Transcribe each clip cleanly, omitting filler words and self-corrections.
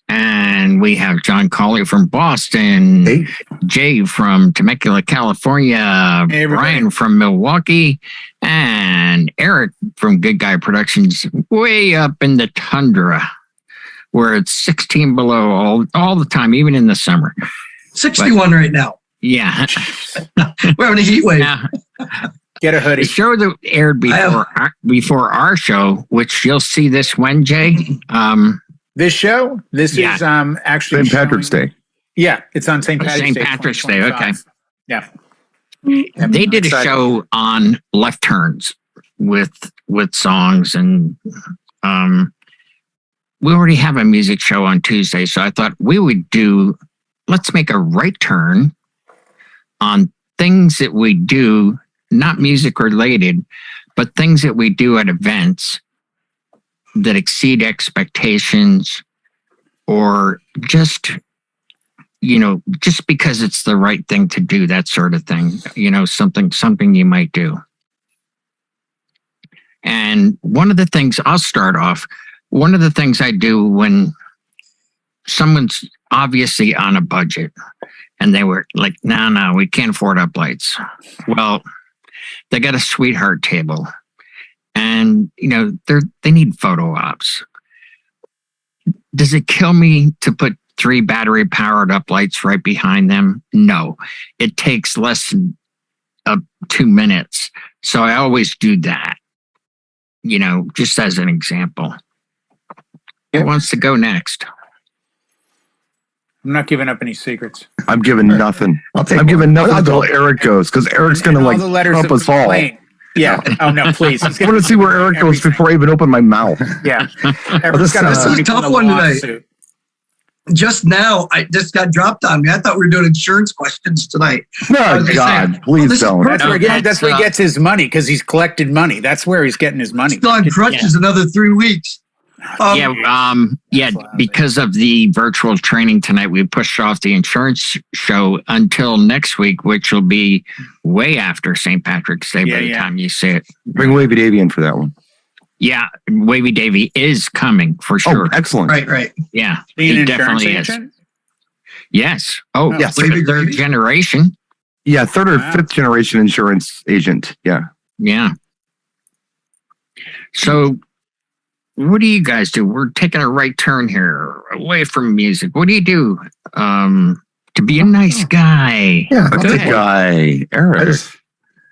and we have John Cawley from Boston, Hey. Jay from Temecula, California, Hey, Brian from Milwaukee, and Eric from Good Guy Productions, way up in the tundra, where it's 16 below all the time, even in the summer. 61 right now. Yeah. We're having a heat wave. Now, Get a hoodie. the show that aired before our show, which you'll see this Wednesday. This show? This is actually St. Patrick's Day. Yeah, it's on St. Patrick's Day. St. Patrick's Day, okay. 2025. Yeah. They did a show on left turns with songs, and we already have a music show on Tuesday, so I thought let's make a right turn on things that we do, not music related, but things that we do at events that exceed expectations, or just because it's the right thing to do, that sort of thing, something you might do. And one of the things I do when someone's obviously on a budget and they were like, no, we can't afford uplights. Well, they got a sweetheart table and, they need photo ops. Does it kill me to put 3 battery powered uplights right behind them? No, it takes less than 2 minutes. So I always do that, just as an example. Who wants to go next? I'm not giving up any secrets. I'm giving nothing. I'm giving nothing until Eric goes, because Eric's going to help us all. Yeah. Oh, no, please. I want to see where Eric goes before I even open my mouth. Yeah. This is a tough one tonight. Just now, I just got dropped on me. I thought we were doing insurance questions tonight. Oh, God, please don't. That's where he gets his money, because he's collected money. That's where he's getting his money. Still on crutches another 3 weeks. Because of the virtual training tonight, we pushed off the insurance show until next week, which will be way after St. Patrick's Day by the time you see it. Bring Wavy Davy in for that one. Yeah, Wavy Davy is coming for sure. Oh, excellent. Right. Yeah, Being he definitely is. Yes. Oh, yes. Third generation. Yeah, 3rd or 5th generation insurance agent. Yeah. Yeah. So, what do you guys do? We're taking a right turn here, away from music. What do you do to be a nice guy? Yeah, good guy, Eric.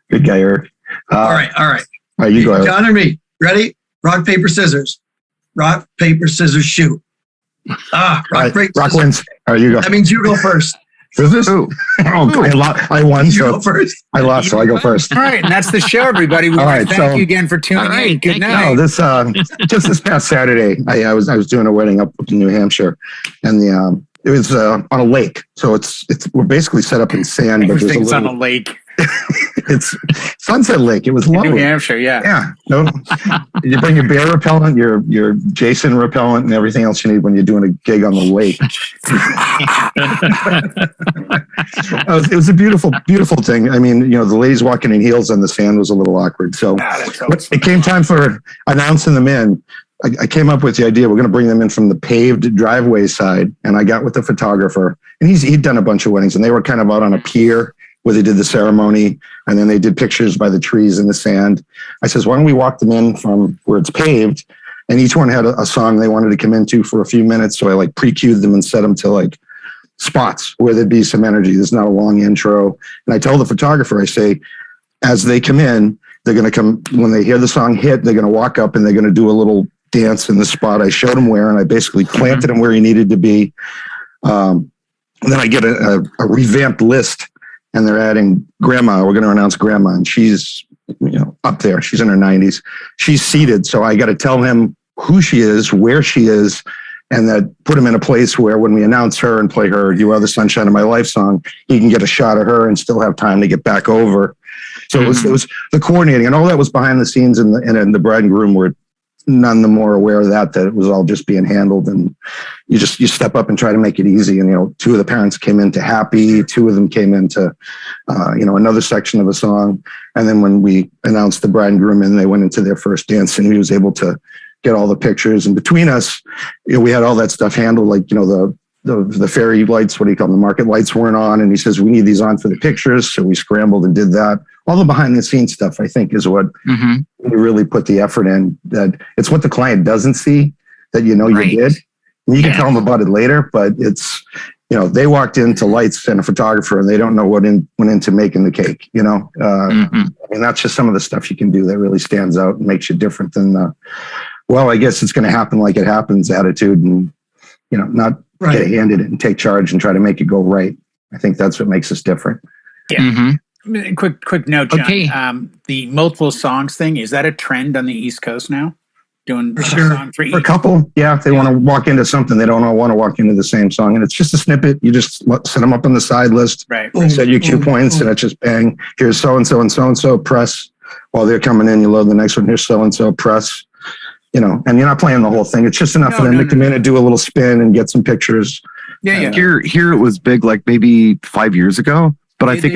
Good guy, Eric. All right. All right, you go, Eric. John or me? Ready? Rock, paper, scissors. Rock, paper, scissors, shoot. Rock wins. All right, you go. That means you go first. Scissors? I won, so go first. I lost, so I go first. All right, and that's the show, everybody. We want to thank you again for tuning in. Good night. No, just this past Saturday, I was doing a wedding up in New Hampshire, and it was on a lake. So we're basically set up in sand. Everything's on a lake. It's Sunset Lake. It was lovely. New Hampshire, yeah. Yeah. No, you bring your bear repellent, your Jason repellent, and everything else you need when you're doing a gig on the lake. It was a beautiful, beautiful thing. I mean, the ladies walking in heels on the sand was a little awkward. So it came time for announcing them in. I came up with the idea we're going to bring them in from the paved driveway side, and I got with the photographer, and he'd done a bunch of weddings, and they were kind of out on a pier where they did the ceremony, and then they did pictures by the trees in the sand. I says, why don't we walk them in from where it's paved? And each one had a song they wanted to come into for a few minutes. So I pre-cued them and set them to spots where there'd be some energy. There's not a long intro. And I tell the photographer, I say, as they come in, they're going to come, when they hear the song hit, they're going to walk up and they're going to do a little dance in the spot I showed him where, and I basically planted him where he needed to be. And then I get a revamped list, and they're adding Grandma. We're going to announce Grandma, and she's up there. She's in her 90s. She's seated, so I got to tell him who she is, where she is, and that put him in a place where when we announce her and play her "You Are the Sunshine of My Life" song, he can get a shot of her and still have time to get back over. So it was the coordinating, and all that was behind the scenes, and the bride and groom were none the more aware of that it was all just being handled, and you step up and try to make it easy. And 2 of the parents came into Happy, 2 of them came into another section of a song, and then when we announced the bride and groom, and they went into their first dance, and he was able to get all the pictures. And between us, we had all that stuff handled, like, the fairy lights, what do you call them? The market lights weren't on. And he says, we need these on for the pictures. So we scrambled and did that. All the behind the scenes stuff, I think, is what we really put the effort in. That it's what the client doesn't see that you did. And you can tell them about it later, but it's, they walked into lights and a photographer and they don't know what went into making the cake, and that's just some of the stuff you can do that really stands out and makes you different than I guess it's going to happen like it happens attitude, and, not get handed it and take charge and try to make it go right. I think that's what makes us different. Yeah. Quick note, John. Okay. The multiple songs thing, is that a trend on the East Coast now? Doing for sure. For a couple, if they want to walk into something, they don't want to walk into the same song, and it's just a snippet. You just set them up on the side list, set your cue points, and it's just bang. Here's so and so and so and so. Press while they're coming in. You load the next one. Here's so and so. Press. And you're not playing the whole thing. It's just enough for them to come in and do a little spin and get some pictures. Yeah. Here it was big, like maybe 5 years ago, but I think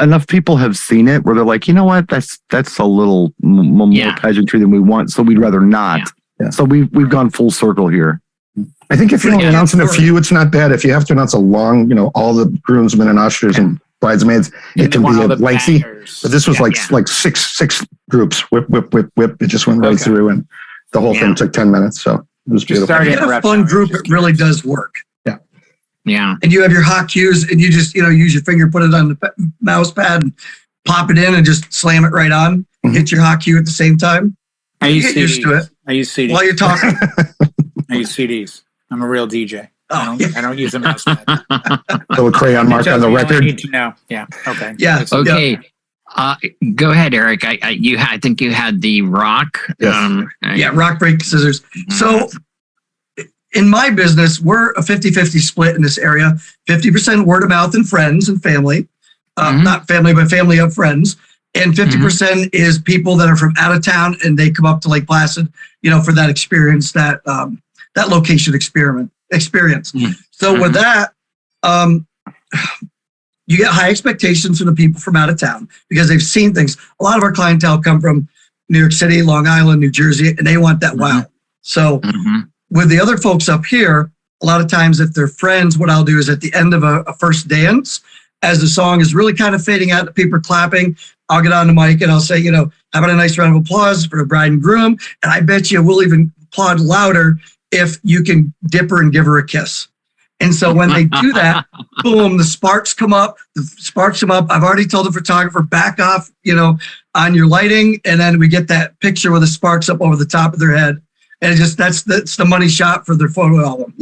enough people have seen it where they're like, you know what, that's a little more pageantry than we want, so we'd rather not. Yeah. So we've gone full circle here. I think if you're only announcing a few, it's not bad. If you have to announce a long, all the groomsmen and ushers and bridesmaids, it can be lengthy. But this was like six groups, whip. It just went right through, and the whole thing took 10 minutes. So it was beautiful. If you get a fun group, it really does work. Yeah. And you have your hot cues, and you just, use your finger, put it on the mouse pad and pop it in and just slam it right on. Hit your hot cue at the same time. I use used to it. I use CDs. While you're talking. I use CDs. I'm a real DJ. I don't use a mouse pad. Little crayon mark on the record. Need to know. Yeah. Okay. Yeah. Okay. Go ahead, Eric. I think you had the rock. Yes. Rock, break, scissors. So in my business, we're a 50-50 split in this area. 50% word of mouth and friends and family. Not family, but family of friends. And 50% is people that are from out of town and they come up to Lake Placid, for that experience, that location experience. So with that, you get high expectations from the people from out of town because they've seen things. A lot of our clientele come from New York City, Long Island, New Jersey, and they want that wow. So with the other folks up here, a lot of times if they're friends, what I'll do is at the end of a first dance, as the song is really kind of fading out, people are clapping, I'll get on the mic and I'll say, how about a nice round of applause for the bride and groom? And I bet you we'll even applaud louder if you can dip her and give her a kiss. And so when they do that, boom, the sparks come up. I've already told the photographer, back off, on your lighting. And then we get that picture with the sparks up over the top of their head. And that's the money shot for their photo album,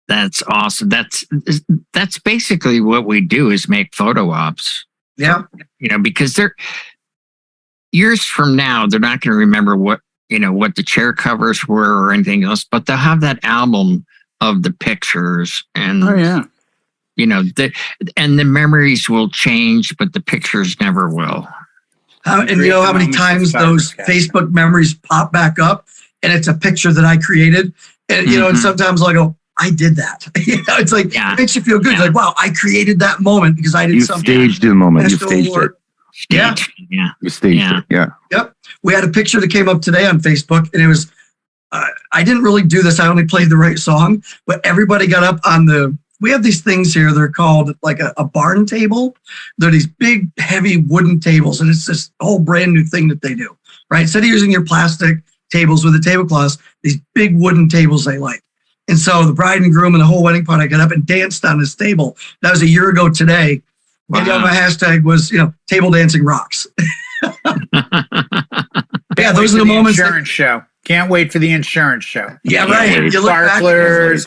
That's awesome. That's basically what we do is make photo ops. Yeah. Because they're years from now, they're not going to remember what the chair covers were or anything else, but they'll have that album of the pictures and, and the memories will change, but the pictures never will. And you know how many times those Facebook memories pop back up and it's a picture that I created and, and sometimes I'll go, I did that. It's like, it makes you feel good. You're like, wow, I created that moment because I did something. You staged the moment. You staged it. Yeah. You staged it. Yeah. Yep. We had a picture that came up today on Facebook and it was, I didn't really do this. I only played the right song, but everybody got up on we have these things here. They're called like a barn table. They're these big, heavy wooden tables. And it's this whole brand new thing that they do, right? Instead of using your plastic tables with a tablecloth, these big wooden tables they like. And so the bride and groom and the whole wedding party got up and danced on this table. That was a year ago today. Wow. And my hashtag was, table dancing rocks. Yeah, those are the moments. Insurance show. Can't wait for the insurance show. Yeah, right. Sparklers,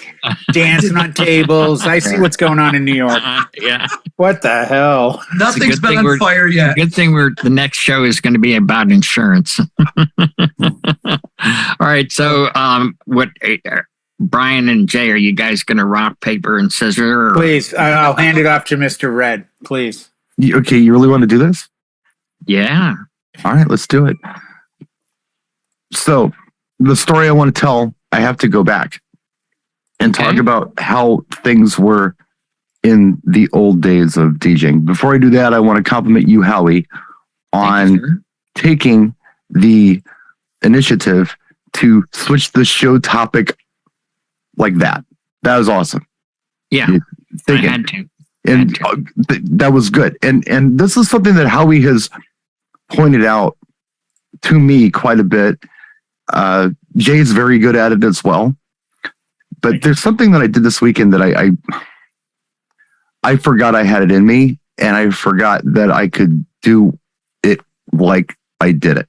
dancing on tables. I see what's going on in New York. Yeah. What the hell? Nothing's been on fire yet. Good thing the next show is going to be about insurance. All right. So, Brian and Jay, are you guys going to rock, paper, and scissors? Please, I'll hand it off to Mr. Red. Please. Okay, you really want to do this? Yeah. All right, let's do it. So, the story I want to tell, I have to go back and talk about how things were in the old days of DJing. Before I do that, I want to compliment you, Howie, on taking the initiative to switch the show topic like that. That was awesome. Yeah, I had to. And that was good. And this is something that Howie has pointed out to me quite a bit. Jay's very good at it as well. But there's something that I did this weekend that I forgot I had it in me, and I forgot that I could do it like I did it.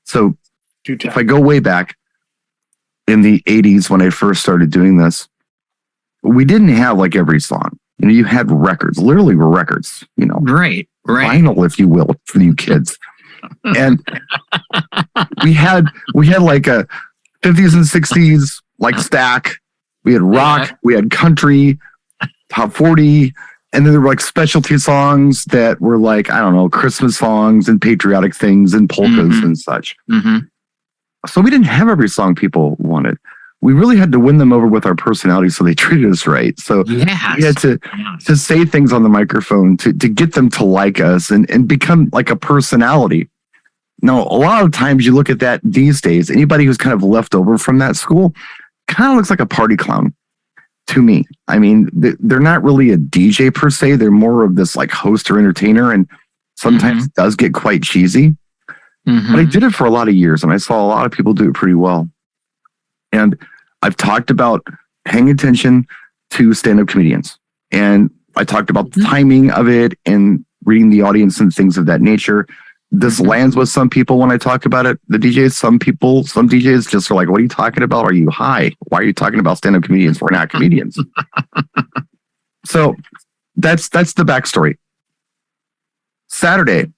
So if I go way back in the 80s when I first started doing this, we didn't have like every song. You know, you had records, literally were records, you know. Right. Vinyl, if you will, for you kids. And we had like a 50s and 60s like stack. We had rock, we had country, top 40, and then there were like specialty songs that were like, I don't know, Christmas songs and patriotic things and polkas and such. So we didn't have every song people wanted. We really had to win them over with our personality so they treated us right. So we had to say things on the microphone to get them to like us and become like a personality. Now, a lot of times you look at that these days, anybody who's kind of left over from that school kind of looks like a party clown to me. I mean, they're not really a DJ per se. They're more of this like host or entertainer, and sometimes it does get quite cheesy. But I did it for a lot of years, and I saw a lot of people do it pretty well. And I've talked about paying attention to stand-up comedians. And I talked about the timing of it and reading the audience and things of that nature. This lands with some people when I talk about it. The DJs, some DJs just are like, what are you talking about? Are you high? Why are you talking about stand-up comedians? We're not comedians. So that's the backstory. Saturday,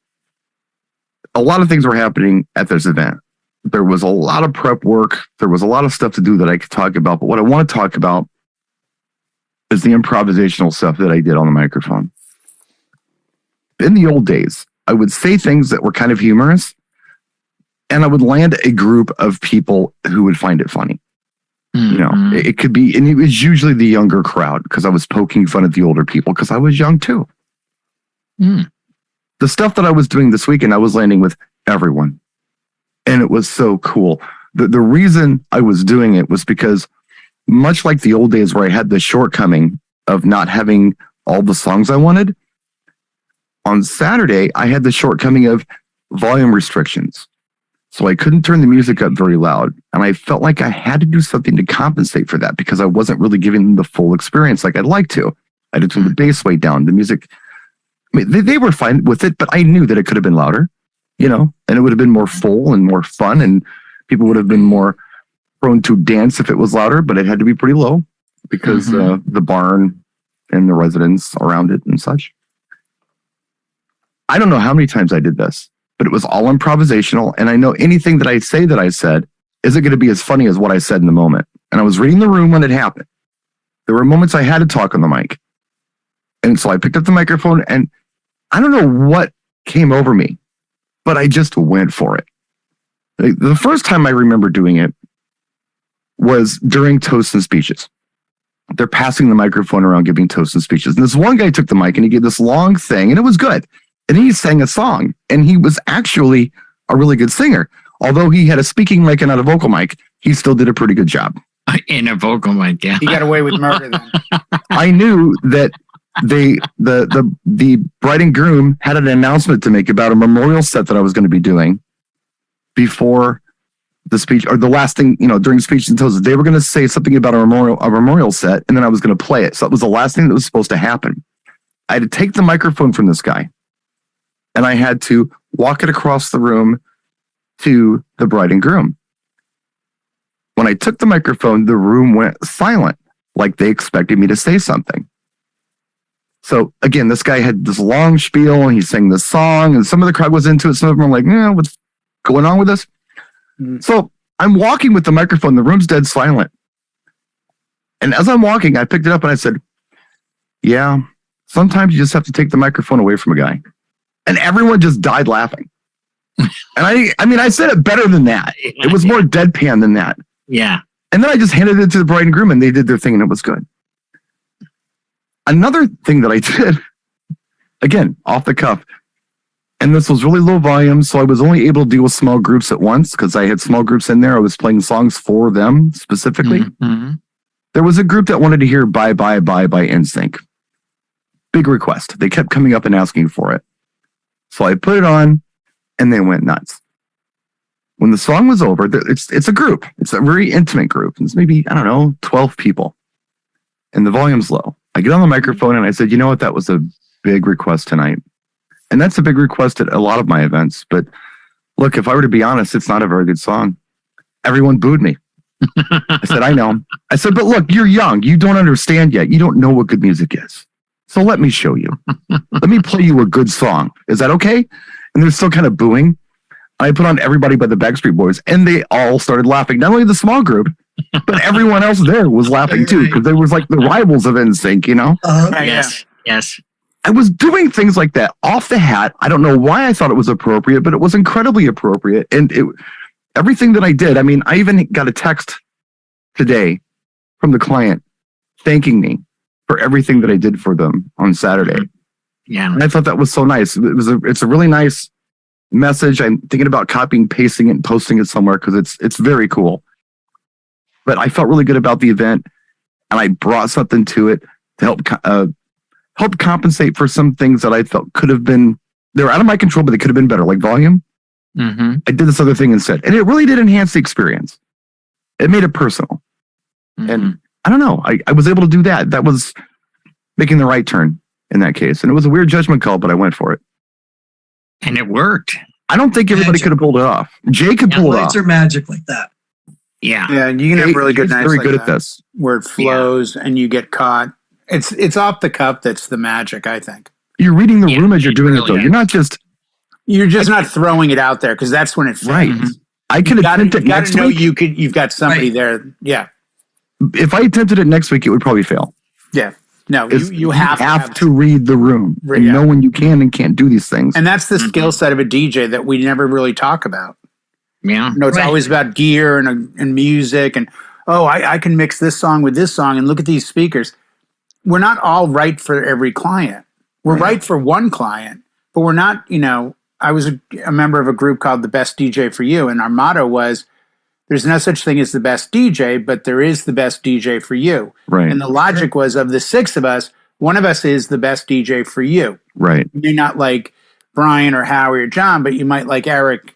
a lot of things were happening at this event. There was a lot of prep work. There was a lot of stuff to do that I could talk about. But what I want to talk about is the improvisational stuff that I did on the microphone. In the old days, I would say things that were kind of humorous, and I would land a group of people who would find it funny. You know, it could be, and it was usually the younger crowd because I was poking fun at the older people because I was young too. The stuff that I was doing this weekend, I was landing with everyone. And it was so cool. The reason I was doing it was because much like the old days where I had the shortcoming of not having all the songs I wanted, on Saturday, I had the shortcoming of volume restrictions. So I couldn't turn the music up very loud. And I felt like I had to do something to compensate for that because I wasn't really giving them the full experience like I'd like to. I had to turn the bass way down. The music, I mean, they were fine with it, but I knew that it could have been louder. You know, and it would have been more full and more fun, and people would have been more prone to dance if it was louder, but it had to be pretty low because the barn and the residents around it and such. I don't know how many times I did this, but it was all improvisational, and I know anything that I say that I said isn't going to be as funny as what I said in the moment. And I was reading the room when it happened. There were moments I had to talk on the mic. And so I picked up the microphone, and I don't know what came over me, but I just went for it. The first time I remember doing it was during toasts and speeches. They're passing the microphone around giving toasts and speeches. And this one guy took the mic and he gave this long thing, and it was good. And he sang a song, and he was actually a really good singer. Although he had a speaking mic and not a vocal mic, he still did a pretty good job. In a vocal mic, yeah. He got away with murder then. I knew that the bride and groom had an announcement to make about a memorial set that I was going to be doing before the speech, or the last thing, you know, during speech and toast. They were going to say something about a memorial set, and then I was going to play it. So it was the last thing that was supposed to happen. I had to take the microphone from this guy, and I had to walk it across the room to the bride and groom. When I took the microphone, the room went silent, like they expected me to say something. So again, this guy had this long spiel, and he sang this song, and some of the crowd was into it. Some of them were like, "Yeah, what's going on with this?" So I'm walking with the microphone. The room's dead silent. And as I'm walking, I picked it up and I said, "Yeah, sometimes you just have to take the microphone away from a guy." And everyone just died laughing. And I mean, I said it better than that. It was more deadpan than that. Yeah. And then I just handed it to the bride and groom, and they did their thing, and it was good. Another thing that I did, again, off the cuff, And this was really low volume, so I was only able to deal with small groups at once because I had small groups in there. I was playing songs for them specifically. Mm-hmm. There was a group that wanted to hear Bye Bye Bye by NSYNC. Big request. They kept coming up and asking for it. So I put it on, and they went nuts. When the song was over, it's a group. It's a very intimate group. It's maybe, 12 people. And the volume's low. I get on the microphone, and I said, you know what? That was a big request tonight. And that's a big request at a lot of my events. But look, if I were to be honest, it's not a very good song. Everyone booed me. I said, I know. I said, but look, you're young. You don't understand yet. You don't know what good music is. So let me show you. Let me play you a good song. Is that okay? And they're still kind of booing. I put on Everybody by the Backstreet Boys, and they all started laughing. Not only the small group, but everyone else there was laughing too, because they was like the rivals of NSYNC, Yes. I was doing things like that off the hat. I don't know why I thought it was appropriate, but it was incredibly appropriate. And everything that I did, I even got a text today from the client thanking me for everything that I did for them on Saturday. Yeah. And I thought that was so nice. It's a really nice message. I'm thinking about copying, pasting it, and posting it somewhere because it's very cool. But I felt really good about the event, and I brought something to it to help compensate for some things that I felt could have been, they were out of my control, but they could have been better, like volume. Mm-hmm. I did this other thing instead, and it really did enhance the experience. It made it personal. Mm-hmm. And I don't know, I was able to do that. That was making the right turn in that case. And it was a weird judgment call, but I went for it. And it worked. I don't think everybody could have pulled it off. Jay could pull it off. Lights are magic like that. Yeah. Yeah, and you can have really good nights very like good that, at this. where it flows and you get caught. It's off the cuff that's the magic, I think. You're reading the room as you're doing it, though. is. You're just not throwing it out there because that's when it fails. right. I can attempt it next week. You've got somebody there. Yeah. If I attempted it next week, it would probably fail. Yeah. No, you have to read the room and know when you can and can't do these things. And that's the skill set of a DJ that we never really talk about. Yeah. It's always about gear and music and, I can mix this song with this song and look at these speakers. We're not all right for every client. We're right for one client, but we're not, I was a member of a group called the Best DJ for You. And our motto was, there's no such thing as the best DJ, but there is the best DJ for you. Right. And the logic was, of the six of us, one of us is the best DJ for you. Right. You may not like Brian or Howie or John, but you might like Eric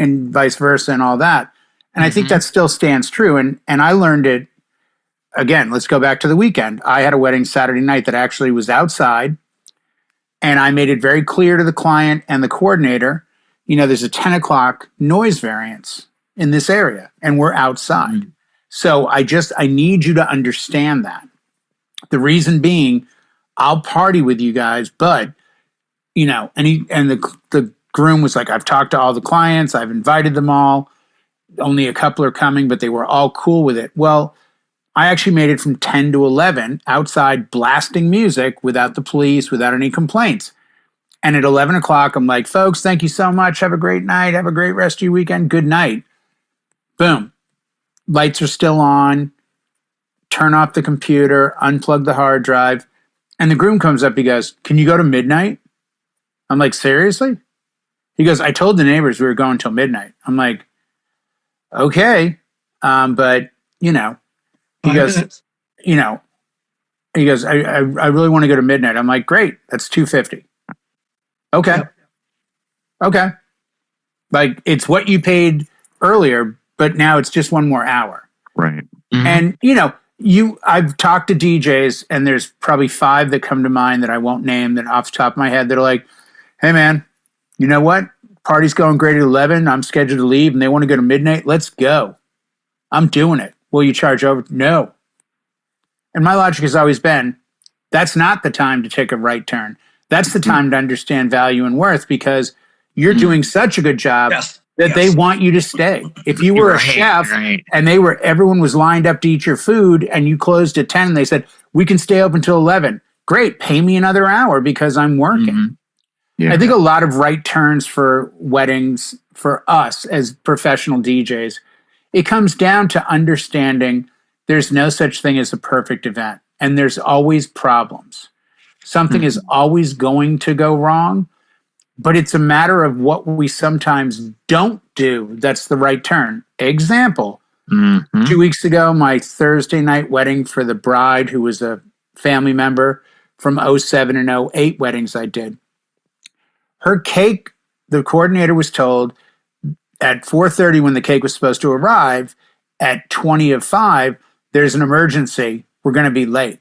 and vice versa and all that. And I think that still stands true. And I learned it, again, let's go back to the weekend. I had a wedding Saturday night that actually was outside. And I made it very clear to the client and the coordinator, there's a 10 o'clock noise variance in this area, and we're outside. Mm-hmm. So I need you to understand that. The reason being, I'll party with you guys, but, and the groom was like, I've talked to all the clients, I've invited them all. Only a couple are coming, but they were all cool with it. Well, I actually made it from 10 to 11 outside blasting music without the police, without any complaints. And at 11 o'clock, I'm like, folks, thank you so much. Have a great night. Have a great rest of your weekend. Good night. Boom. Lights are still on. Turn off the computer, unplug the hard drive. And the groom comes up. He goes, can you go to midnight? I'm like, seriously? He goes, I told the neighbors we were going till midnight. I'm like, okay. But, he goes, I really want to go to midnight. I'm like, great. That's $250. Okay. Yep. Okay. Like, it's what you paid earlier, but now it's just one more hour. Right. Mm-hmm. And, I've talked to DJs, and there's probably 5 that come to mind that I won't name, that off the top of my head, that are like, hey, man, you know what? Party's going great at 11. I'm scheduled to leave, and they want to go to midnight. Let's go. I'm doing it. Will you charge over? No. And my logic has always been, that's not the time to take a right turn. That's the time to understand value and worth, because you're doing such a good job that they want you to stay. If you were a chef and everyone was lined up to eat your food and you closed at 10 and they said, we can stay open until 11. Great. Pay me another hour because I'm working. Mm-hmm. Yeah. I think a lot of right turns for weddings for us as professional DJs, it comes down to understanding there's no such thing as a perfect event, and there's always problems. Something is always going to go wrong, but it's a matter of what we sometimes don't do that's the right turn. Example, 2 weeks ago, my Thursday night wedding for the bride, who was a family member from 07 and 08 weddings I did. Her cake, the coordinator was told at 4:30 when the cake was supposed to arrive, at 20 of 5, there's an emergency. We're going to be late.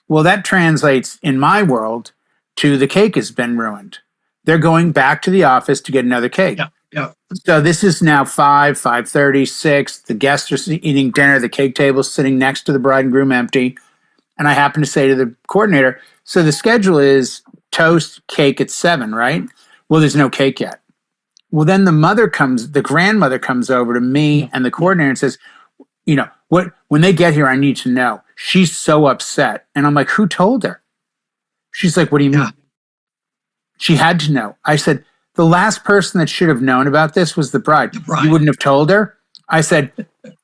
Well, that translates in my world to the cake has been ruined. They're going back to the office to get another cake. Yeah. So this is now 5:30, 6. The guests are eating dinner. The cake table's sitting next to the bride and groom empty. And I happen to say to the coordinator, so the schedule is toast, cake at 7, right? Well, there's no cake yet. Well, then the grandmother comes over to me and the coordinator and says, when they get here, I need to know. She's so upset. And I'm like, who told her? She's like, what do you mean? She had to know. I said, the last person that should have known about this was the bride. You wouldn't have told her? I said,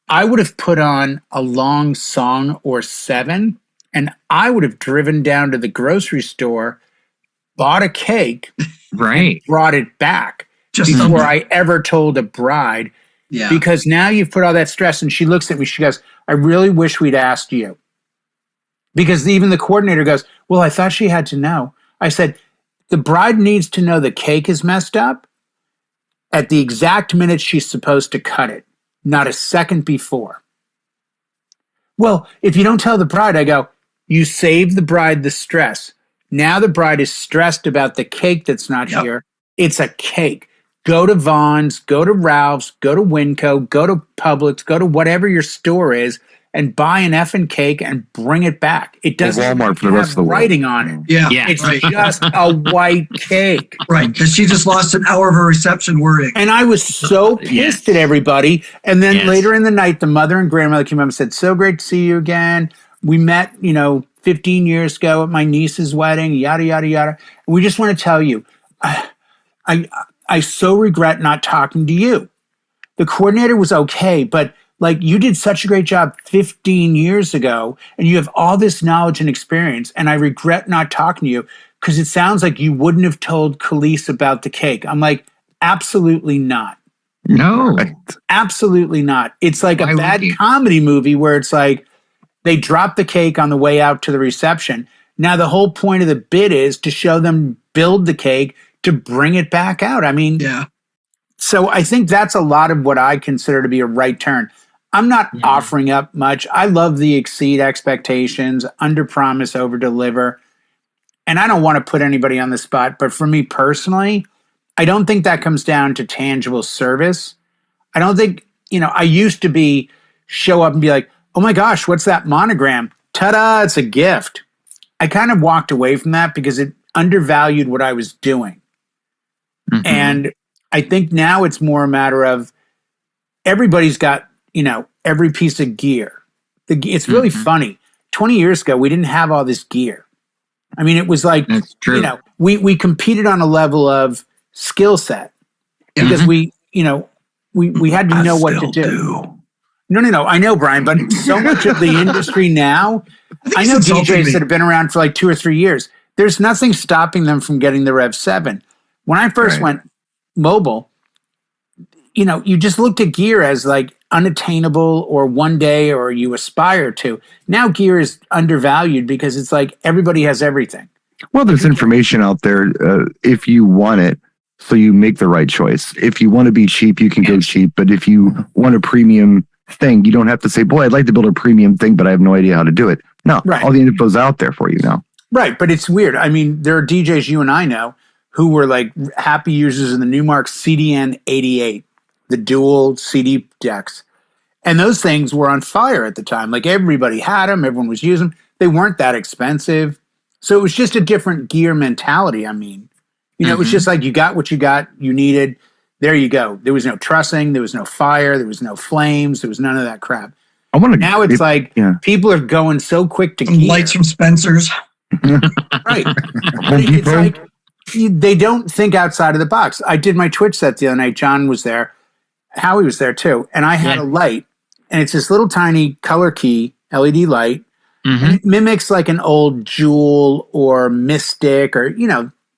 I would have put on a long song or 7, and I would have driven down to the grocery store, bought a cake, right, brought it back before I ever told a bride. Yeah. Because now you've put all that stress, and she looks at me, she goes, I really wish we'd asked you. Because even the coordinator goes, well, I thought she had to know. I said, the bride needs to know the cake is messed up at the exact minute she's supposed to cut it, not a second before. Well, if you don't tell the bride, I go, you save the bride the stress. Now the bride is stressed about the cake that's not here. It's a cake. Go to Vaughn's, go to Ralph's, go to Winco, go to Publix, go to whatever your store is, and buy an effing cake and bring it back. It doesn't Walmart for the rest of the world. Writing on it. Yeah. It's just a white cake. Right, because she just lost an hour of her reception worrying. And I was so pissed at everybody. And then later in the night, the mother and grandmother came up and said, so great to see you again. We met, 15 years ago at my niece's wedding, yada, yada, yada. And we just want to tell you, I so regret not talking to you. The coordinator was okay, but you did such a great job 15 years ago, and you have all this knowledge and experience, and I regret not talking to you because it sounds like you wouldn't have told Khalees about the cake. I'm like, absolutely not. No. Right. Absolutely not. It's like a bad comedy movie where it's like they drop the cake on the way out to the reception. Now the whole point of the bit is to show them build the cake to bring it back out. I mean, so I think that's a lot of what I consider to be a right turn. I'm not offering up much. I love the exceed expectations, under promise, over deliver. And I don't want to put anybody on the spot, but for me personally, I don't think that comes down to tangible service. I don't think, I used to show up and be like, oh my gosh, what's that monogram? Ta-da, it's a gift. I kind of walked away from that because it undervalued what I was doing. Mm-hmm. And I think now it's more a matter of everybody's got, every piece of gear. It's really funny. 20 years ago, we didn't have all this gear. I mean, it was like, we competed on a level of skill set because we had to know what to do. No. I know, Brian, but so much of the industry now, I know DJs that have been around for 2 or 3 years. There's nothing stopping them from getting the Rev 7. When I first went mobile, you just looked at gear as unattainable or one day or you aspire to. Now gear is undervalued because it's everybody has everything. Well, there's information out there if you want it, so you make the right choice. If you want to be cheap, you can go cheap. But if you want a premium thing, you don't have to say, boy, I'd like to build a premium thing, but I have no idea how to do it. No, all the info's out there for you now. Right, but it's weird. I mean, there are DJs you and I know who were happy users of the Newmark CDN 88, the dual CD decks. And those things were on fire at the time. Everybody had them, everyone was using them. They weren't that expensive. So it was just a different gear mentality. I mean, it was just you got what you got, you needed. There you go. There was no trussing, there was no fire, there was no flames, there was none of that crap. Now it's people are going so quick to gear. Lights from Spencer's. Right. It's they don't think outside of the box. I did my Twitch set the other night. John was there. Howie was there too. And I had a light. And it's this little tiny color key LED light. And it mimics an old Jewel or Mystic or,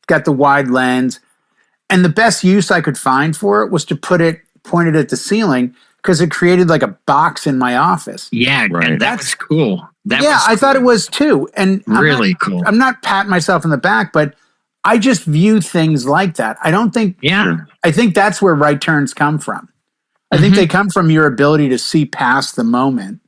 got the wide lens. And the best use I could find for it was to point it at the ceiling because it created like a box in my office. Yeah, Right. that was cool. I thought it was too. And really cool. I'm not patting myself in the back, but I just view things like that. I don't think. Yeah. I think that's where right turns come from. I think they come from your ability to see past the moment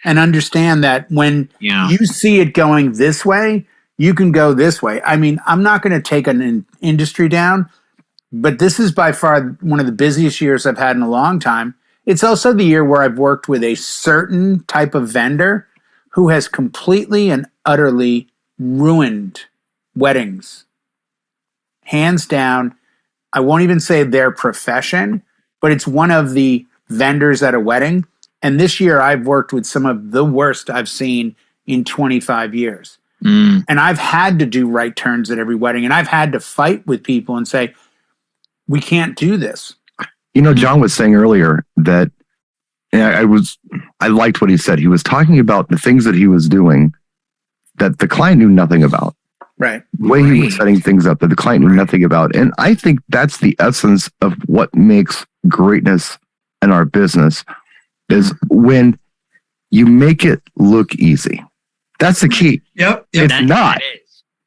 and understand that when you see it going this way, you can go this way. I mean, I'm not going to take an industry down, but this is by far one of the busiest years I've had in a long time. It's also the year where I've worked with a certain type of vendor who has completely and utterly ruined weddings. Hands down. I won't even say their profession, but it's one of the vendors at a wedding. And this year I've worked with some of the worst I've seen in 25 years. And I've had to do right turns at every wedding. And I've had to fight with people and say, we can't do this. You know, John was saying earlier that I liked what he said. He was talking about the things that he was doing that the client knew nothing about. Right. The way he was setting things up that the client knew nothing about. And I think that's the essence of what makes greatness in our business is when you make it look easy. That's the key. Yep. It's not.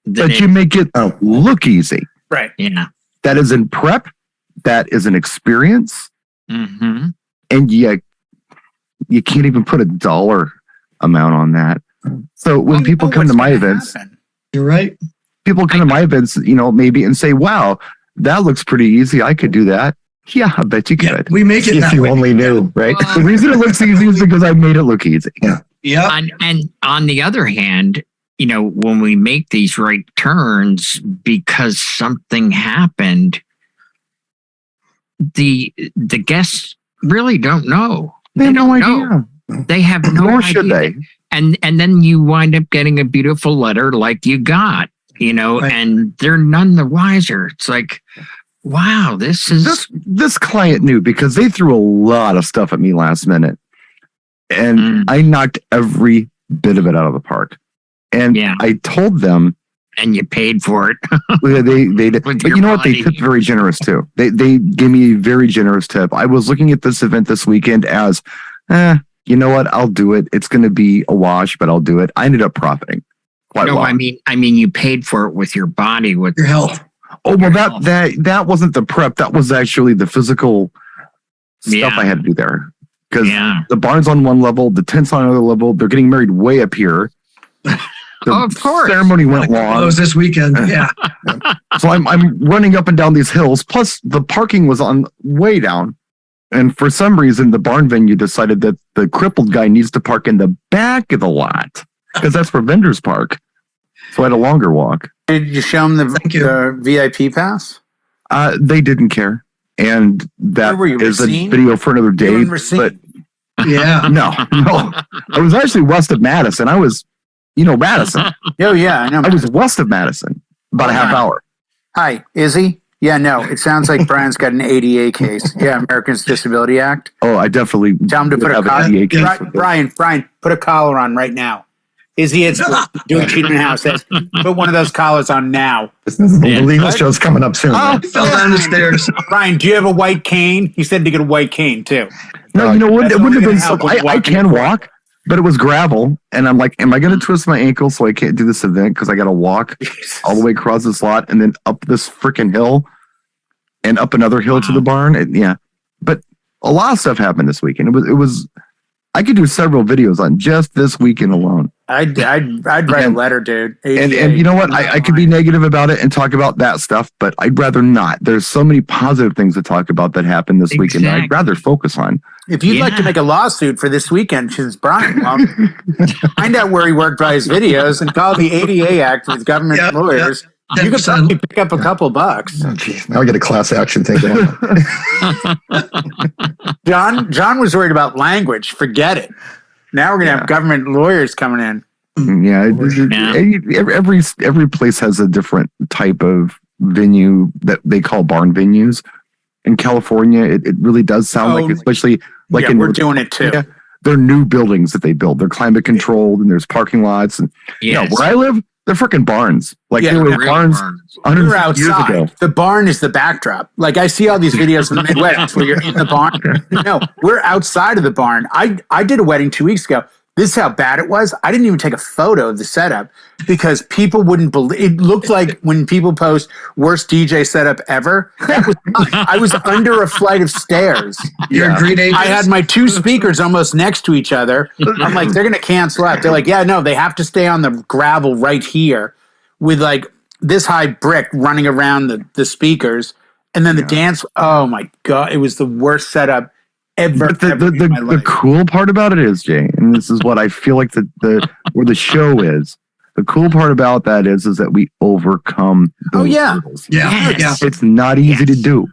But you make it look easy. Right. Yeah. That is in prep. That is an experience. Mm-hmm. And you can't even put a dollar amount on that. So when people come to my events, you're right. People come to my events, you know, maybe and say, wow, that looks pretty easy. I could do that. Yeah, I bet you could. Yeah, we make it If that you way. only knew, right? The reason it looks easy is because I made it look easy. Yeah. And on the other hand, you know, when we make these right turns because something happened, the guests really don't know. They have no don't idea. know. They have no Nor idea. should they. And then you wind up getting a beautiful letter like you got, you know, Right. and they're none the wiser. It's like, wow, this is This client knew because they threw a lot of stuff at me last minute. And I knocked every bit of it out of the park. And I told them, and you paid for it. they did. But you know what? They tipped very generous too. They gave me a very generous tip. I was looking at this event this weekend as, you know what? I'll do it. It's going to be a wash, but I'll do it. I ended up profiting quite well. I mean, you paid for it with your body, with Your health. Oh, well, that wasn't the prep. That was actually the physical stuff I had to do there. Because the barn's on one level, the tent's on another level. They're getting married way up here. The of course. ceremony went long. It was this weekend. Yeah. So I'm running up and down these hills. Plus, the parking was on way down. And for some reason, the barn venue decided that the crippled guy needs to park in the back of the lot because that's where vendors park. So I had a longer walk. Did you show them the VIP pass? They didn't care. And that is a video for another day. But yeah. No. I was actually west of Madison. I was, Madison. Oh, yeah. I know. I was west of Madison, about a half hour. Hi, Izzy? Yeah, no, it sounds like Brian's got an ADA case. Yeah, Americans Disability Act. Oh, I definitely tell him to put a collar. Brian, put a collar on right now. Izzy, it's doing cheating in the house. Put one of those collars on now. The legal show's coming up soon. Oh, fell down the stairs. Brian, do you have a white cane? He said to get a white cane too. No, it wouldn't have been so. I can walk, but it was gravel, and I'm like, am I going to twist my ankle so I can't do this event because I got to walk all the way across this lot and then up this freaking hill and up another hill to the barn? But a lot of stuff happened this weekend. It was. I could do several videos on just this weekend alone. I'd write a letter, dude. And you know what? I could be negative about it and talk about that stuff, but I'd rather not. There's so many positive things to talk about that happened this weekend that I'd rather focus on. If you'd like to make a lawsuit for this weekend, since Brian, find out where he worked by his videos and call the ADA Act with government lawyers. You could probably pick up a couple bucks. Oh, geez. Now I get a class action thing going on. John was worried about language. Forget it. Now we're going to have government lawyers coming in. Every place has a different type of venue that they call barn venues. In California, it really does sound like, especially like we're doing it too. They're new buildings that they build. They're climate controlled and there's parking lots. And where I live, They're freaking barns. Like Yeah, they were real barns barns. 100 We're years ago. outside. The barn is the backdrop. Like I see all these videos in the Midwest where you're in the barn. No, we're outside of the barn. I did a wedding 2 weeks ago. This is how bad it was. I didn't even take a photo of the setup because people wouldn't believe. It looked like when people post worst DJ setup ever. That was I was under a flight of stairs. You're Green Acres. I had my two speakers almost next to each other. I'm like, they're going to cancel out. They're like, yeah, no, they have to stay on the gravel right here with like this high brick running around the speakers. And then the dance. Oh my God. It was the worst setup ever. But the cool part about it is, Jay, and this is what I feel like where the show is. The cool part about that is that we overcome. Oh, yeah. hurdles. Yeah. Yeah. It's not easy to do,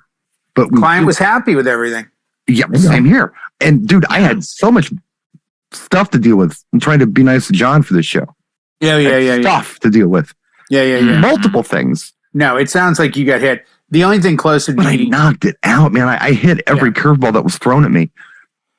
but we Client was happy with everything. Yeah, same here. And dude, I had so much stuff to deal with. I'm trying to be nice to John for this show. Yeah. Stuff to deal with. Yeah. Multiple things. No, it sounds like you got hit. The only thing close to But I knocked it out, man. I hit every curveball that was thrown at me.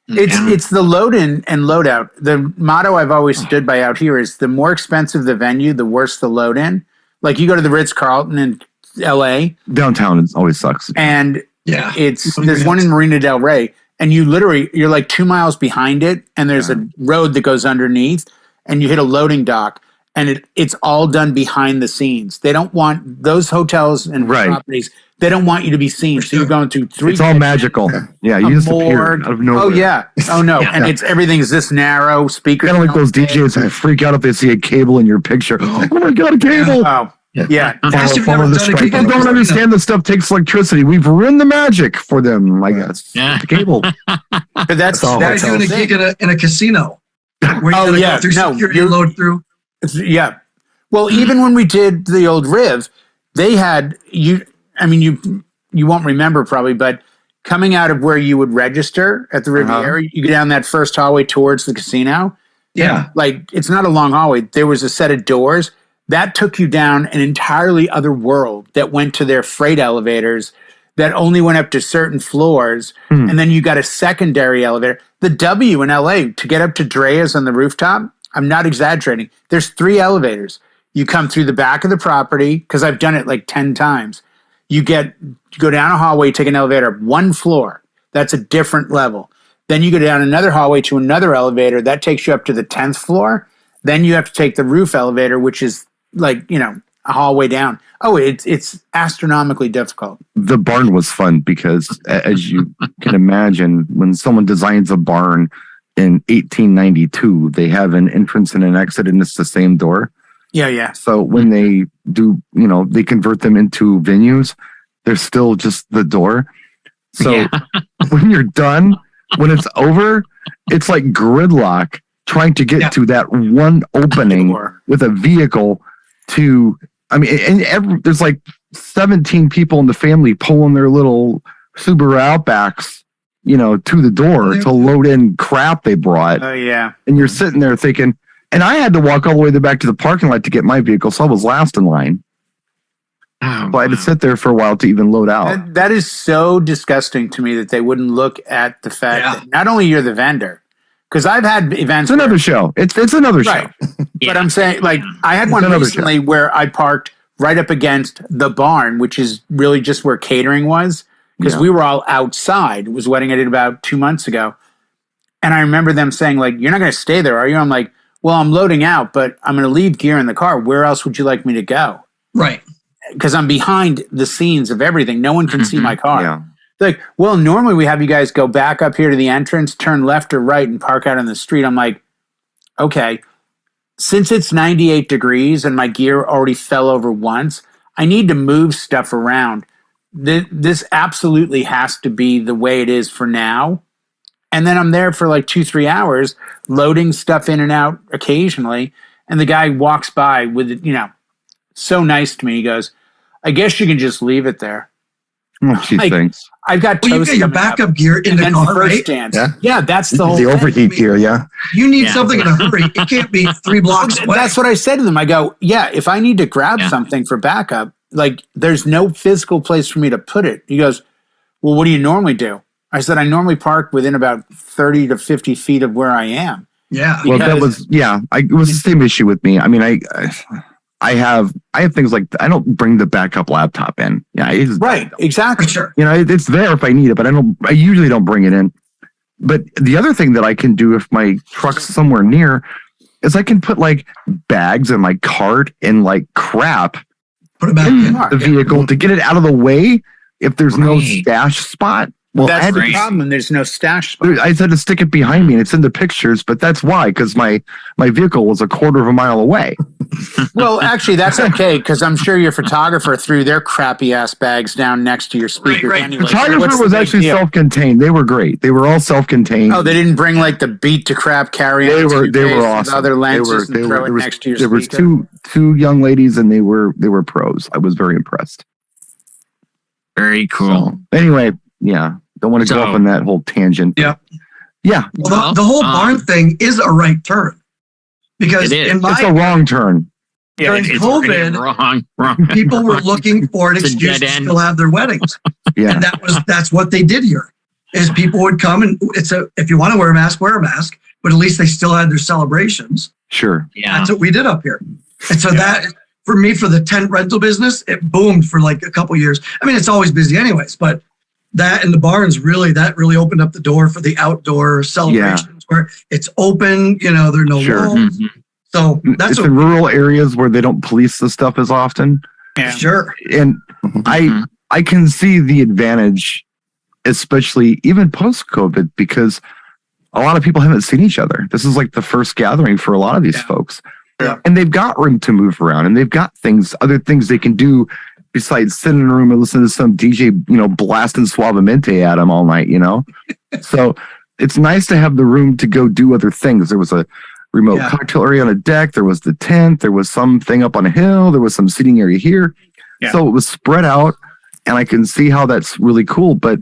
it's the load in and load out. The motto I've always stood by out here is the more expensive the venue, the worse the load in. Like you go to the Ritz-Carlton in LA. Downtown it always sucks. And Yeah. there's one in Marina Del Rey, and you're like 2 miles behind it, and there's a road that goes underneath, and you hit a loading dock, and it's all done behind the scenes. They don't want those hotels and properties. They don't want you to be seen. So you're going through three. It's all magical. Yeah, you just appear out of nowhere. Oh yeah. Oh no. And everything's this narrow. Speakers. Kind of like those DJs who freak out if they see a cable in your picture. Oh my God, a cable! Oh yeah. Guess you've Follow never the done a stripe. gig People don't understand that stuff takes electricity. We've ruined the magic for them, I guess. Yeah. The cable. But that's all. Now you're doing a gig in a casino. Where you gotta go through security and load through. Yeah. Well, even when we did the old Riv, they had you won't remember probably, but coming out of where you would register at the Riviera, you go down that first hallway towards the casino. Yeah. Like it's not a long hallway. There was a set of doors that took you down an entirely other world that went to their freight elevators that only went up to certain floors. And then you got a secondary elevator. The W in LA to get up to Drea's on the rooftop, I'm not exaggerating. There's 3 elevators. You come through the back of the property, because I've done it like 10 times. You go down a hallway, take an elevator up 1 floor. That's a different level. Then you go down another hallway to another elevator. That takes you up to the 10th floor. Then you have to take the roof elevator, which is like, a hallway down. Oh, it's astronomically difficult. The barn was fun because, as you can imagine, when someone designs a barn in 1892, they have an entrance and an exit, and it's the same door. Yeah. So when they do, they convert them into venues, they're still just the door. So when you're done, when it's over, it's like gridlock trying to get to that one opening with a vehicle there's like 17 people in the family pulling their little Subaru Outbacks, to the door to load in crap they brought. Oh, yeah. And you're sitting there thinking, and I had to walk all the way back to the parking lot to get my vehicle, so I was last in line. Oh, So I had to sit there for a while to even load out. That is so disgusting to me that they wouldn't look at the fact that not only you're the vendor, because I've had events. It's another show. It's another show. Right. But I'm saying, like, I had one recently where I parked right up against the barn, which is really just where catering was, because we were all outside. It was a wedding I did about 2 months ago. And I remember them saying, like, you're not going to stay there, are you? I'm like, well, I'm loading out, but I'm going to leave gear in the car. Where else would you like me to go? Right. Because I'm behind the scenes of everything. No one can see my car. Yeah. Like, well, normally we have you guys go back up here to the entrance, turn left or right, and park out on the street. I'm like, okay, since it's 98 degrees and my gear already fell over once, I need to move stuff around. This absolutely has to be the way it is for now. And then I'm there for like 2-3 hours, loading stuff in and out occasionally. And the guy walks by with, so nice to me. He goes, I guess you can just leave it there. Oh, she thinks. I've got Well, you get your backup gear in the car, right? Dance. Yeah, that's the whole The thing. overheat gear, You need something in a hurry. It can't be 3 blocks away. That's what I said to them. I go, yeah, if I need to grab something for backup, like there's no physical place for me to put it. He goes, well, what do you normally do? I said, I normally park within about 30 to 50 feet of where I am. Yeah. Well, that was, it was the same issue with me. I mean, I have things like I don't bring the backup laptop in. Yeah, right, exactly. Sure. You know, it's there if I need it, but I usually don't bring it in. But the other thing that I can do if my truck's somewhere near is I can put like bags in my cart and like crap Put it back in in. the vehicle to get it out of the way if there's no stash spot. Well, That's the problem. There's no stash spot. I had to stick it behind me, and it's in the pictures, but that's why, because my vehicle was a quarter of a mile away. Well, actually, that's okay, because I'm sure your photographer threw their crappy ass bags down next to your speakers Right. anyway. Photographer was actually self-contained. They were great. They were all self-contained. Oh, they didn't bring like the beat to crap carry-on. They were awesome. Other lenses They and throw it next to your there speaker. was two young ladies, and they were pros. I was very impressed. Very cool. So, anyway, yeah, don't want to go off on that whole tangent. Yeah. Yeah. Well, the whole barn thing is a right turn. Because it's a wrong turn. Yeah, during it's COVID, wrong. people were looking for an It's a excuse dead to end. still have their weddings. Yeah. And that's what they did here. Is people would come and if you want to wear a mask, but at least they still had their celebrations. Sure. Yeah. That's what we did up here. And so that, for me, for the tent rental business, it boomed for like a couple years. I mean, it's always busy anyways, but that and the barns really opened up the door for the outdoor celebrations where it's open, there are no walls. Mm-hmm. So that's it's in rural areas where they don't police the stuff as often. Yeah. Sure. And I can see the advantage, especially even post-COVID, because a lot of people haven't seen each other. This is like the first gathering for a lot of these folks. Yeah. And they've got room to move around, and they've got other things they can do besides sit in a room and listen to some DJ, blasting Suavemente at them all night, So it's nice to have the room to go do other things. There was a remote cocktail area on a deck. There was the tent. There was something up on a hill. There was some seating area here. Yeah. So it was spread out, and I can see how that's really cool. But,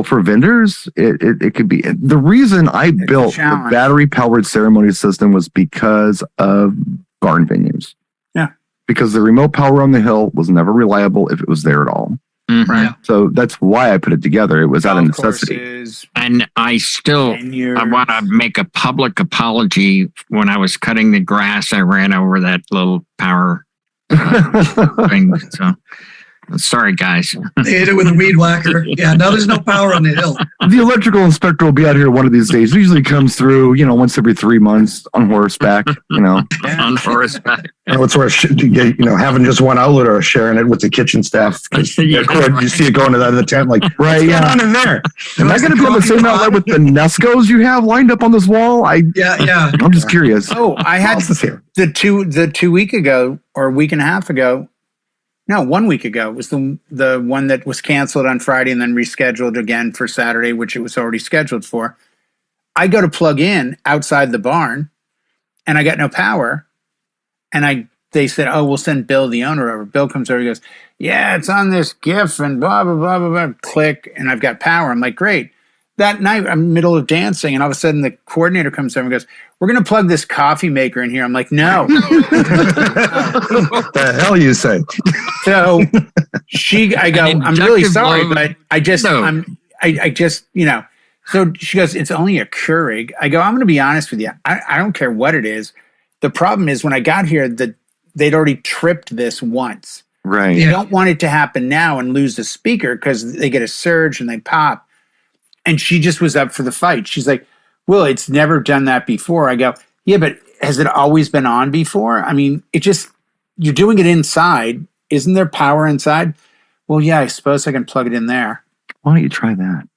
for vendors, it could be. The reason I built the battery-powered ceremony system was because of barn venues. Yeah. Because the remote power on the hill was never reliable if it was there at all. Mm-hmm. Right. So that's why I put it together. It was out of necessity. And I want to make a public apology. When I was cutting the grass, I ran over that little power thing. So sorry, guys. They hit it with a weed whacker. Yeah, now there's no power on the hill. The electrical inspector will be out here one of these days. He usually comes through, once every 3 months on horseback, On horseback. It's where having just one outlet or sharing it with the kitchen staff. You see it going to the other tent, like, right? What's going on in there? Am I going to be on the same outlet with the Nescos you have lined up on this wall? I'm just curious. Oh, I had the 2 week ago or a week and a half ago. No, 1 week ago was the one that was canceled on Friday and then rescheduled again for Saturday, which it was already scheduled for. I go to plug in outside the barn, and I got no power. And they said, "Oh, we'll send Bill, the owner, over." Bill comes over, he goes, "Yeah, it's on this GIF and blah blah blah blah blah." Click, and I've got power. I'm like, "Great." That night, I'm in the middle of dancing, and all of a sudden, the coordinator comes over and goes, "We're going to plug this coffee maker in here." I'm like, "No." The hell you say? So I go, "I'm really sorry, but I just, So she goes, "It's only a Keurig." I go, "I'm going to be honest with you. I don't care what it is. The problem is when I got here, they'd already tripped this once. Right. They don't want it to happen now and lose the speaker because they get a surge and they pop." And she just was up for the fight. She's like, "Well, it's never done that before." I go, "Yeah, but has it always been on before? I mean, you're doing it inside. Isn't there power inside?" "Well, yeah, I suppose I can plug it in there." Why don't you try that?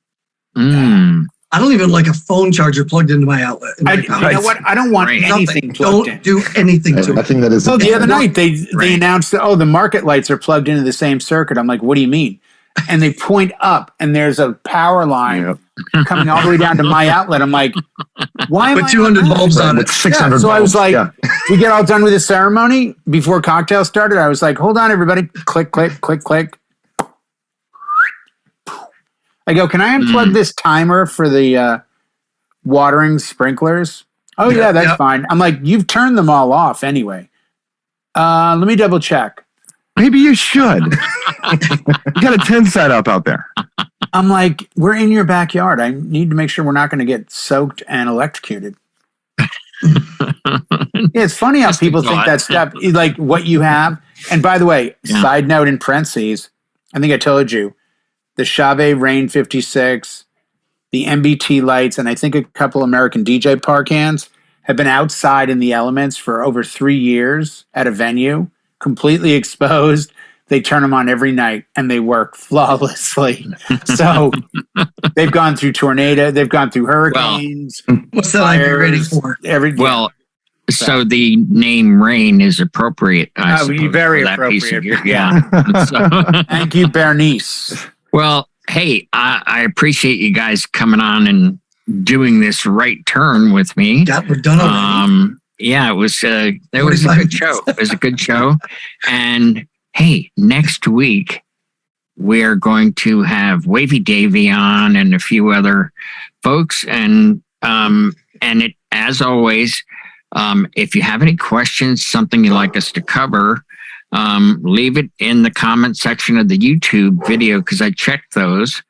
I don't even like a phone charger plugged into my outlet. You know what? I don't want anything plugged in. Don't do anything to it. Nothing that is. So the other night they announced that, the market lights are plugged into the same circuit. I'm like, "What do you mean?" And they point up, and there's a power line coming all the way down to my outlet. I'm like, "Why am I 200 bulbs on it? 600 So I was bulbs. like, we get all done with the ceremony before cocktail started. I was like, "Hold on, everybody." Click, click, click, click. I go, "Can I unplug this timer for the watering sprinklers?" "Oh, yeah, that's fine." I'm like, "You've turned them all off anyway." Let me double check. Maybe you should. You got a 10 set up out there. I'm like, "We're in your backyard. I need to make sure we're not going to get soaked and electrocuted." Yeah, it's funny how Just a people think thought. that stuff, like what you have. And by the way, Yeah. side note in parentheses, I think I told you, the Chauvet Rain 56, the MBT lights, and I think a couple American DJ par cans have been outside in the elements for over 3 years at a venue, completely exposed. They turn them on every night and they work flawlessly. So they've gone through tornado, they've gone through hurricanes. What's that IP rating fires, for? Well, so the name Rain is appropriate. I Oh, suppose, very for that piece of appropriate. gear. Yeah. So, Thank you, Bernice. well, hey, I appreciate you guys coming on and doing this right turn with me. Yeah, we're done already. Yeah, it was a good show. It was a good show. And hey, next week we're going to have Wavy Davy on and a few other folks. And it, as always, if you have any questions, something you'd like us to cover, leave it in the comment section of the YouTube video, because I checked those.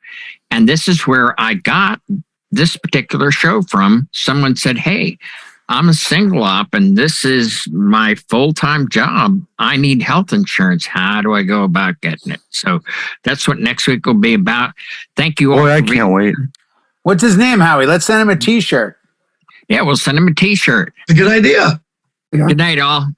And this is where I got this particular show from. Someone said, hey, I'm a single op and this is my full-time job. I need health insurance. How do I go about getting it? So that's what next week will be about. Thank you all. Boy, I can't wait. What's his name, Howie? Let's send him a t-shirt. Yeah, we'll send him a t-shirt. It's a good idea. Good night, all.